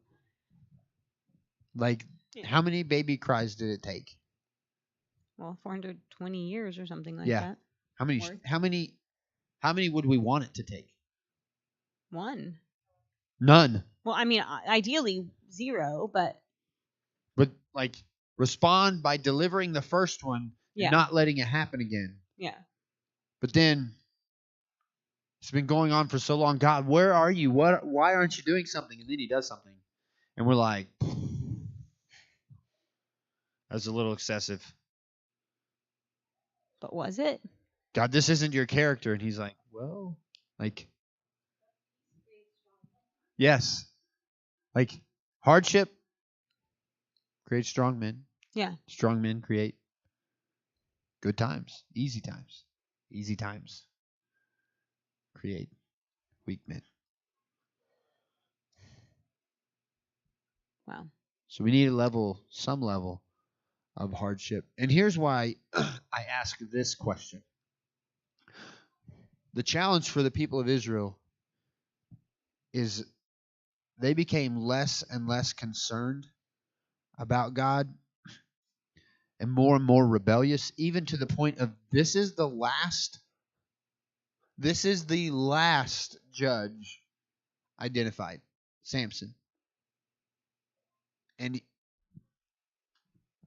Speaker 1: Like, how many baby cries did it take?
Speaker 2: Well, 420 years or something like that.
Speaker 1: How many would we want it to take?
Speaker 2: One.
Speaker 1: None.
Speaker 2: Well, I mean, ideally 0, but
Speaker 1: like respond by delivering the first one and not letting it happen again.
Speaker 2: Yeah.
Speaker 1: But then it's been going on for so long. God, where are you? Why aren't you doing something? And then he does something. And we're like, that's a little excessive.
Speaker 2: But was it?
Speaker 1: God, this isn't your character. And he's like, well, like, yes. Like, hardship creates strong men.
Speaker 2: Yeah.
Speaker 1: Strong men create good times, easy times. Easy times create weak men.
Speaker 2: Wow.
Speaker 1: So we need some level of hardship. And here's why I ask this question. The challenge for the people of Israel is they became less and less concerned about God and more rebellious, even to the point of this is the last judge identified, Samson. And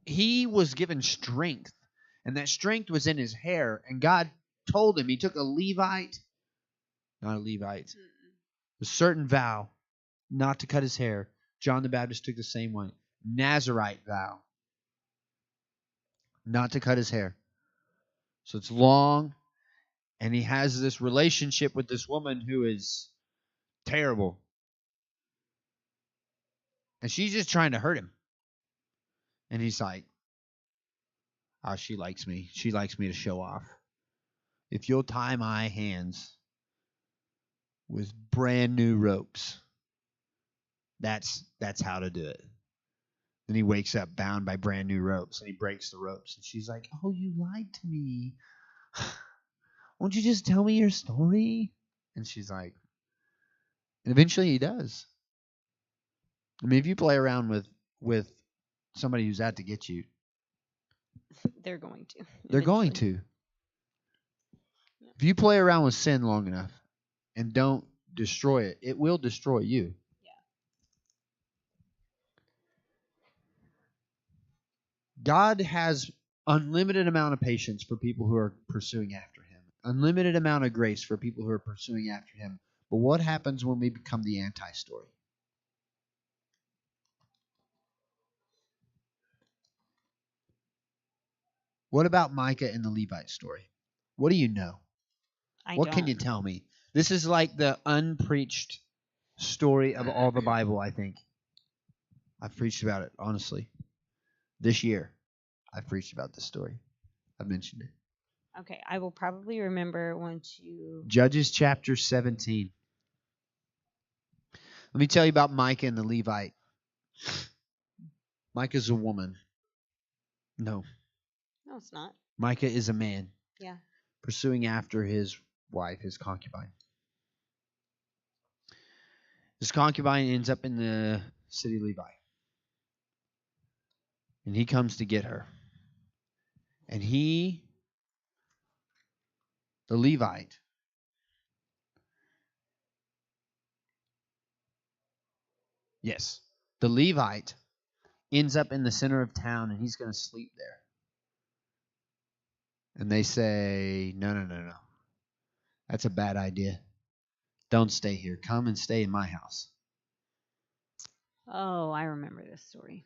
Speaker 1: he was given strength, and that strength was in his hair. And God told him, he took a certain vow not to cut his hair. John the Baptist took the same one. Nazirite vow. Not to cut his hair. So it's long, and he has this relationship with this woman who is terrible. And she's just trying to hurt him. And he's like, oh, she likes me. She likes me to show off. If you'll tie my hands with brand new ropes, that's how to do it. Then he wakes up bound by brand new ropes, and he breaks the ropes. And she's like, oh, you lied to me. Won't you just tell me your story? And she's like, and eventually he does. I mean, if you play around with somebody who's out to get you,
Speaker 2: they're going to.
Speaker 1: They're going to. Yeah. If you play around with sin long enough and don't destroy it, it will destroy you. God has unlimited amount of patience for people who are pursuing after him. Unlimited amount of grace for people who are pursuing after him. But what happens when we become the anti-story? What about Micah and the Levite story? What do you know? What can you tell me? This is like the unpreached story of all the Bible, I think. I've preached about it, honestly. This year, I've preached about this story. I've mentioned it.
Speaker 2: Okay, I will probably remember once you...
Speaker 1: Judges chapter 17. Let me tell you about Micah and the Levite. Micah's a woman. No.
Speaker 2: No, it's not.
Speaker 1: Micah is a man.
Speaker 2: Yeah.
Speaker 1: Pursuing after his wife, his concubine. His concubine ends up in the city of Levi. And he comes to get her. And the Levite, yes, the Levite ends up in the center of town and he's going to sleep there. And they say, no. That's a bad idea. Don't stay here. Come and stay in my house.
Speaker 2: Oh, I remember this story.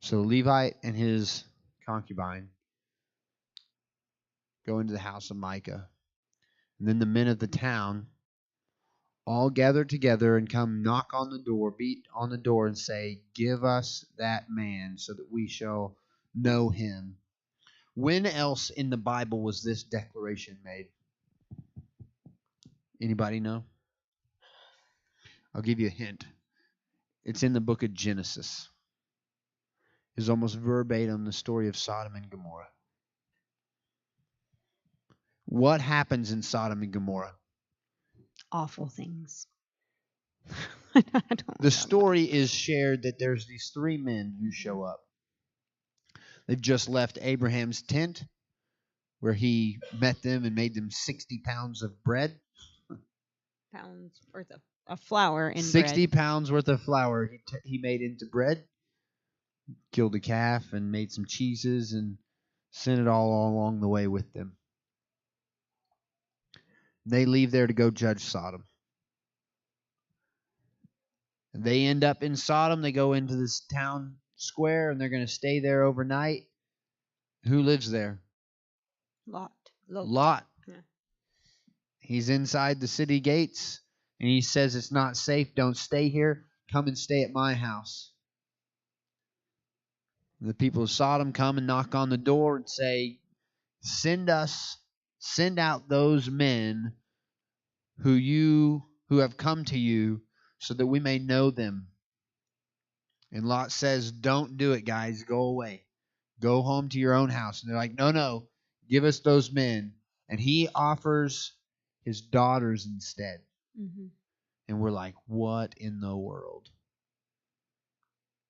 Speaker 1: So Levite and his concubine go into the house of Micah. And then the men of the town all gather together and come knock on the door, beat on the door, and say, give us that man so that we shall know him. When else in the Bible was this declaration made? Anybody know? I'll give you a hint. It's in the book of Genesis. It's almost verbatim the story of Sodom and Gomorrah. What happens in Sodom and Gomorrah?
Speaker 2: Awful things.
Speaker 1: The story is shared that there's these three men who show up. They've just left Abraham's tent where he met them and made them 60 pounds of bread.
Speaker 2: Pounds worth of flour in
Speaker 1: 60
Speaker 2: bread.
Speaker 1: pounds worth of flour he made into bread. Killed a calf and made some cheeses and sent it all along the way with them. They leave there to go judge Sodom. They end up in Sodom. They go into this town square and they're going to stay there overnight. Who lives there? Lot.
Speaker 2: Yeah.
Speaker 1: He's inside the city gates and he says it's not safe. Don't stay here. Come and stay at my house. The people of Sodom come and knock on the door and say, send out those men who have come to you so that we may know them. And Lot says, don't do it, guys. Go away. Go home to your own house. And they're like, no, give us those men. And he offers his daughters instead.
Speaker 2: Mm-hmm.
Speaker 1: And we're like, what in the world?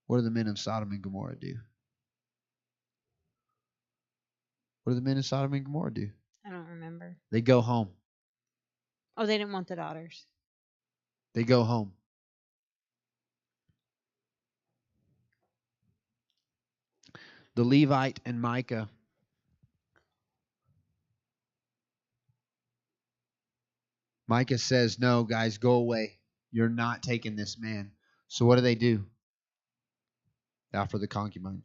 Speaker 1: What do the men of Sodom and Gomorrah do? What do the men of Sodom and Gomorrah do?
Speaker 2: I don't remember.
Speaker 1: They go home.
Speaker 2: Oh, they didn't want the daughters.
Speaker 1: They go home. The Levite and Micah says, no, guys, go away. You're not taking this man. So what do? They offer the concubine.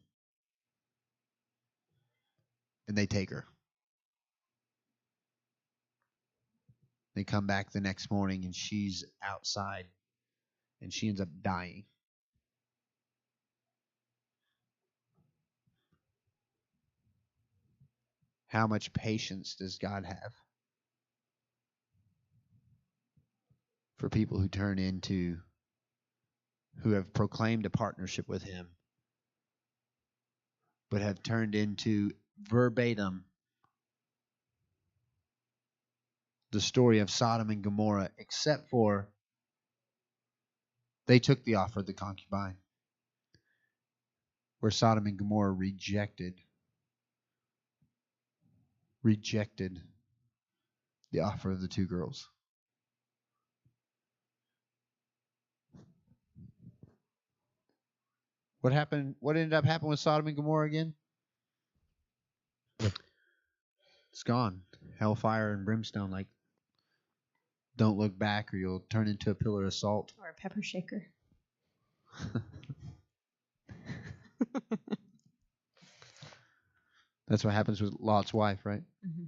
Speaker 1: And they take her. They come back the next morning and she's outside. And she ends up dying. How much patience does God have for people who have proclaimed a partnership with him, but have turned into verbatim the story of Sodom and Gomorrah, except for they took the offer of the concubine, where Sodom and Gomorrah rejected the offer of the two girls. What happened? What ended up happening with Sodom and Gomorrah again? It's gone. Hellfire and brimstone. Like, don't look back or you'll turn into a pillar of salt.
Speaker 2: Or a pepper shaker.
Speaker 1: That's what happens with Lot's wife, right?
Speaker 2: Mm-hmm.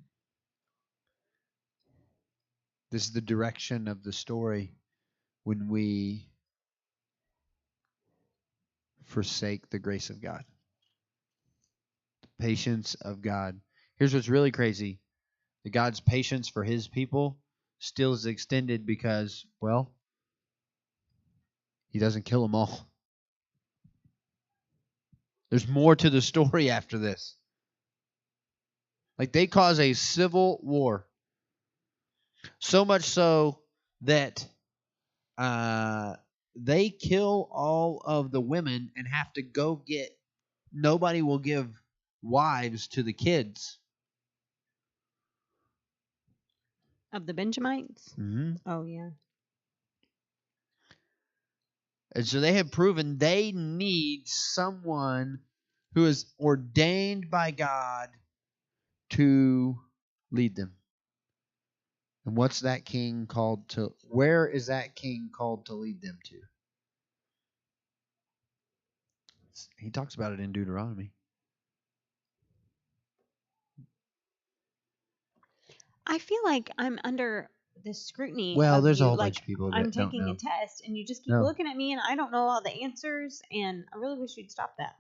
Speaker 1: This is the direction of the story when we forsake the grace of God. The patience of God. Here's what's really crazy. The God's patience for his people still is extended because, well, he doesn't kill them all. There's more to the story after this. Like they cause a civil war. So much so that they kill all of the women and have to go get, nobody will give wives to the kids.
Speaker 2: Of the Benjamites?
Speaker 1: Mm-hmm.
Speaker 2: Oh, yeah.
Speaker 1: And so they have proven they need someone who is ordained by God to lead them. And what's that king called to? Where is that king called to lead them to? He talks about it in Deuteronomy.
Speaker 2: I feel like I'm under the scrutiny
Speaker 1: Well,
Speaker 2: of
Speaker 1: there's a
Speaker 2: you.
Speaker 1: whole
Speaker 2: Like
Speaker 1: bunch of people
Speaker 2: I'm
Speaker 1: that don't
Speaker 2: taking
Speaker 1: know.
Speaker 2: a test and you just keep
Speaker 1: No.
Speaker 2: looking at me and I don't know all the answers and I really wish you'd stop that.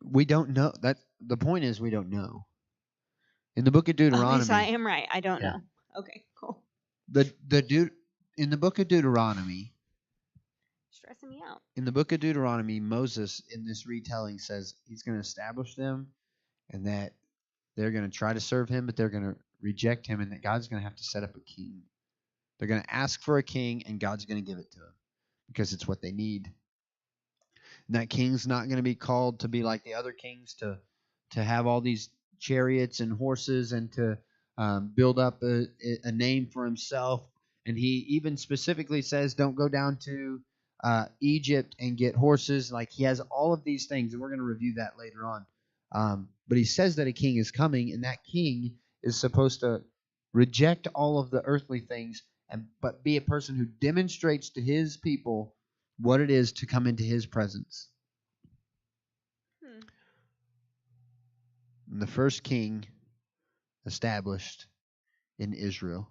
Speaker 1: We don't know. That the point is we don't know. In the book of
Speaker 2: Okay,
Speaker 1: Deuteronomy,
Speaker 2: so I am right. I don't
Speaker 1: Yeah.
Speaker 2: know. Okay, cool.
Speaker 1: in the book of Deuteronomy,
Speaker 2: Stressing me out.
Speaker 1: in the book of Deuteronomy, Moses in this retelling says he's going to establish them and that they're going to try to serve him, but they're going to reject him, and that God's going to have to set up a king. They're going to ask for a king, and God's going to give it to them because it's what they need. And that king's not going to be called to be like the other kings to have all these chariots and horses and to build up a name for himself. And he even specifically says, don't go down to Egypt and get horses. Like he has all of these things, and we're going to review that later on. But he says that a king is coming, and that king is supposed to reject all of the earthly things, but be a person who demonstrates to his people what it is to come into his presence. And the first king established in Israel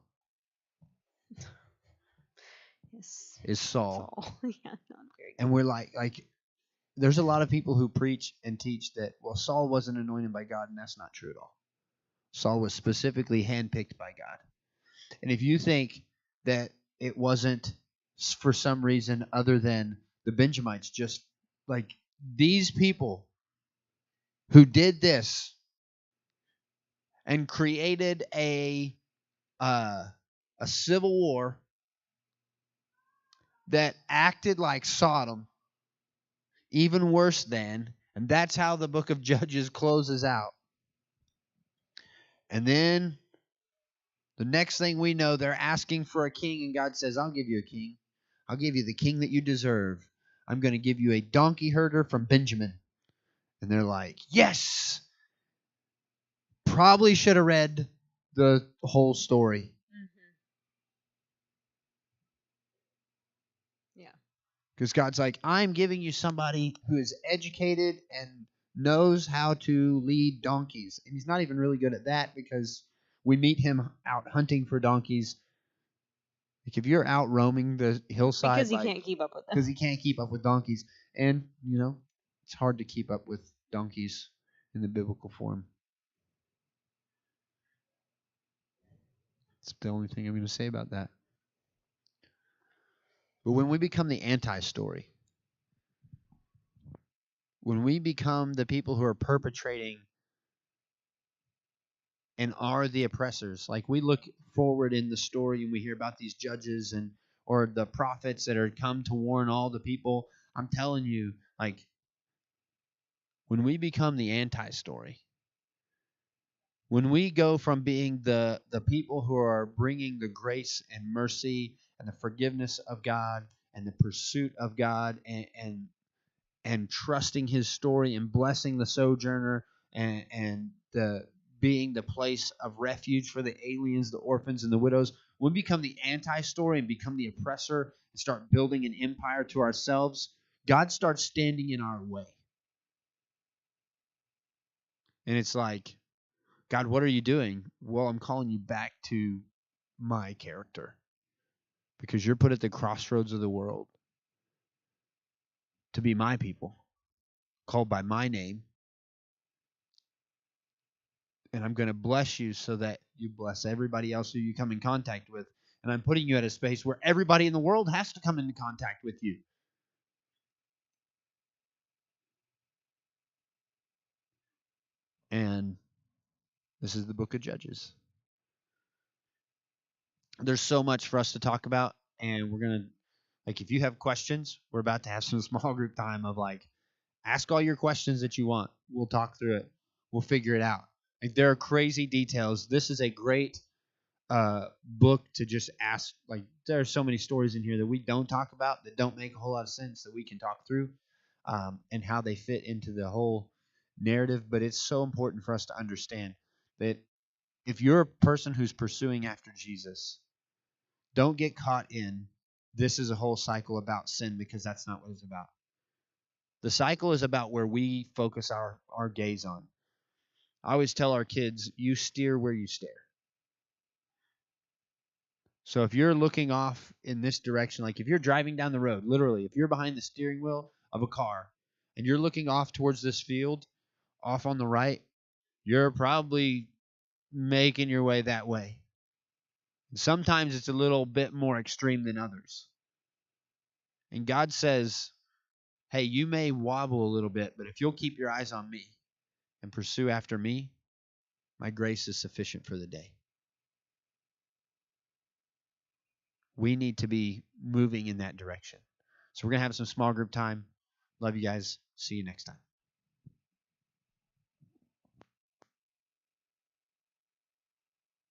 Speaker 2: Yes.
Speaker 1: is Saul.
Speaker 2: Yeah, not very good.
Speaker 1: And we're like there's a lot of people who preach and teach that, well, Saul wasn't anointed by God, and that's not true at all. Saul was specifically handpicked by God. And if you think that it wasn't for some reason other than the Benjamites, just like these people who did this and created a civil war that acted like Sodom, even worse than, and that's how the book of Judges closes out. And then the next thing we know, they're asking for a king, and God says, I'll give you a king. I'll give you the king that you deserve. I'm going to give you a donkey herder from Benjamin. And they're like, yes! Probably should have read the whole story.
Speaker 2: Yeah.
Speaker 1: Because God's like, I'm giving you somebody who is educated and knows how to lead donkeys. And he's not even really good at that because we meet him out hunting for donkeys. Like if you're out roaming the hillside,
Speaker 2: Because he can't keep up with them.
Speaker 1: because he can't keep up with donkeys. And, it's hard to keep up with donkeys in the biblical form. That's the only thing I'm going to say about that. But when we become the anti-story, when we become the people who are perpetrating and are the oppressors, like we look forward in the story and we hear about these judges or the prophets that are come to warn all the people, I'm telling you, like when we become the anti-story, when we go from being the people who are bringing the grace and mercy and the forgiveness of God and the pursuit of God and trusting his story and blessing the sojourner and the being the place of refuge for the aliens, the orphans, and the widows, when we become the anti-story and become the oppressor and start building an empire to ourselves, God starts standing in our way. And it's like, God, what are you doing? Well, I'm calling you back to my character because you're put at the crossroads of the world to be my people, called by my name. And I'm going to bless you so that you bless everybody else who you come in contact with. And I'm putting you at a space where everybody in the world has to come into contact with you. And This is the book of Judges. There's so much for us to talk about, and we're going to, like, if you have questions, we're about to have some small group time of, like, ask all your questions that you want. We'll talk through it. We'll figure it out. Like, there are crazy details. This is a great book to just ask. Like, there are so many stories in here that we don't talk about, that don't make a whole lot of sense, that we can talk through, and how they fit into the whole narrative. But it's so important for us to understand that if you're a person who's pursuing after Jesus, don't get caught in this is a whole cycle about sin, because that's not what it's about. The cycle is about where we focus our gaze on. I always tell our kids, you steer where you stare. So if you're looking off in this direction, like if you're driving down the road, literally, if you're behind the steering wheel of a car and you're looking off towards this field, off on the right, you're probably making your way that way. Sometimes it's a little bit more extreme than others. And God says, hey, you may wobble a little bit, but if you'll keep your eyes on me and pursue after me, my grace is sufficient for the day. We need to be moving in that direction. So we're going to have some small group time. Love you guys. See you next time.